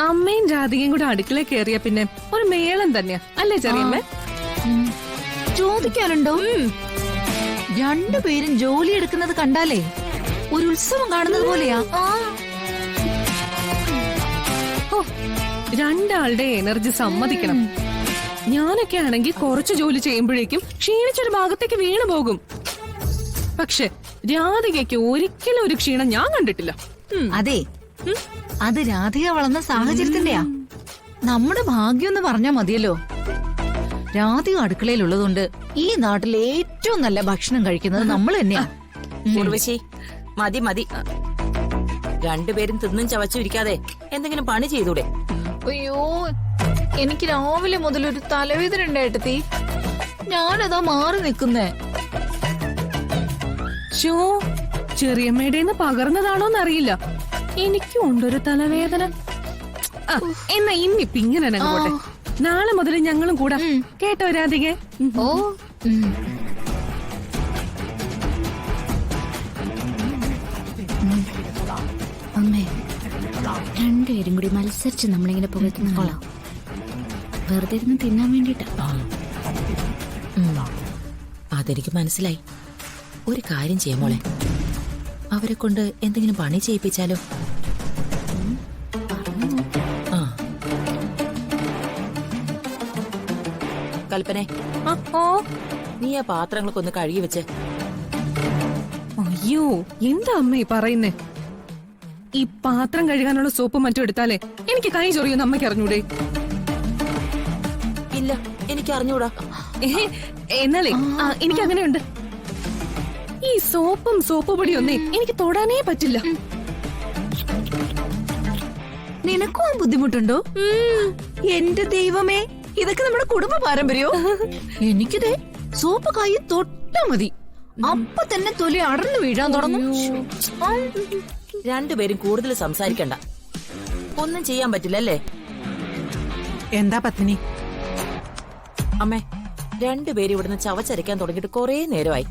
അമ്മയും രാധികയും കൂടെ അടുക്കള കയറിയ പിന്നെ ഒരു മേളം തന്നെയാ അല്ലേ ചെറിയമ്മേ? ചോദിക്കാനുണ്ടോ? രണ്ടുപേരും ജോലി എടുക്കുന്നത് കണ്ടാലേ ഒരു ഉത്സവം കാണുന്നത് പോലെയാ. രണ്ടാളുടെ എനർജി സമ്മതിക്കണം. ഞാനൊക്കെ ആണെങ്കിൽ കുറച്ച് ജോലി ചെയ്യുമ്പോഴേക്കും ക്ഷീണിച്ചൊരു ഭാഗത്തേക്ക് വീണു പോകും. പക്ഷെ രാധികയ്ക്ക് ഒരിക്കലും ഒരു ക്ഷീണം ഞാൻ കണ്ടിട്ടില്ല. അതെ, അത് രാധിക വളർന്ന സാഹചര്യത്തിന്റെയാ. നമ്മുടെ ഭാഗ്യം എന്ന് പറഞ്ഞാ മതിയല്ലോ. രാധിക അടുക്കളയിലുള്ളതുകൊണ്ട് ഈ നാട്ടിലെ ഏറ്റവും നല്ല ഭക്ഷണം കഴിക്കുന്നത് നമ്മൾ തന്നെയാ. ഉർവശി, മതി മതി. രണ്ടുപേരും തിന്നും ചവച്ചിരിക്കാതെ എന്തെങ്കിലും പണി ചെയ്തൂടെ? അയ്യോ, എനിക്ക് രാവിലെ മുതൽ ഒരു തലവേദന ഉണ്ടായിട്ടെത്തി. ഞാനതാ മാറി നിക്കുന്നേ. ഷോ, ചെറിയമ്മയുടെ പകർന്നതാണോന്നറിയില്ല, എനിക്കും ഉണ്ടൊരു തലവേദന. എന്നാ ഇന്നിപ്പ ഇങ്ങനെ പോട്ടെ. നാളെ മുതൽ ഞങ്ങളും കൂടാ, കേട്ടോ രാധികേ? ഓ, അമ്മേ, രണ്ടുപേരും കൂടി മത്സരിച്ച് നമ്മളിങ്ങനെ പുകഴ്ത്തുന്ന കൊള്ളാം. വെറുതെ ഇരുന്ന് തിന്നാൻ വേണ്ടിട്ടാ. അതെനിക്ക് മനസ്സിലായി. ഒരു കാര്യം ചെയ്യാം മോളെ, അവരെ കൊണ്ട് എന്തെങ്കിലും പണി ചെയ്യിപ്പിച്ചാലോ? കൽപ്പനെ, നീ ആ പാത്രങ്ങളൊക്കെ ഒന്ന് കഴുകി വെച്ച്. അയ്യോ, എന്താ അമ്മ പറയുന്നേ? ഈ പാത്രം കഴുകാനുള്ള സോപ്പ് മറ്റും എടുത്താലേ എനിക്ക് കൈ ചൊറിയുന്ന അമ്മയ്ക്ക് അറിഞ്ഞൂടെ? ഇല്ല, എനിക്ക് അറിഞ്ഞൂടാ. എന്നാലേ എനിക്ക് അങ്ങനെയുണ്ട്. ഈ സോപ്പും സോപ്പ് പൊടിയൊന്നേ എനിക്ക് തൊടാനേ പറ്റില്ല. നിനക്കും ബുദ്ധിമുട്ടുണ്ടോ? എന്റെ ദൈവമേ, ഇതൊക്കെ നമ്മുടെ കുടുംബ പാരമ്പര്യോ? എനിക്കിതേ സോപ്പ് കൈ തൊട്ടാ മതി, അപ്പൊ തന്നെ തൊലി അടർന്നു വീഴാൻ തുടങ്ങും. രണ്ടുപേരും കൂടുതൽ സംസാരിക്കണ്ട. ഒന്നും ചെയ്യാൻ പറ്റില്ലല്ലേ? എന്താ പത്നി? അമ്മേ, രണ്ടുപേരും ഇവിടുന്ന് ചവച്ചരയ്ക്കാൻ തുടങ്ങിയിട്ട് കൊറേ നേരമായി.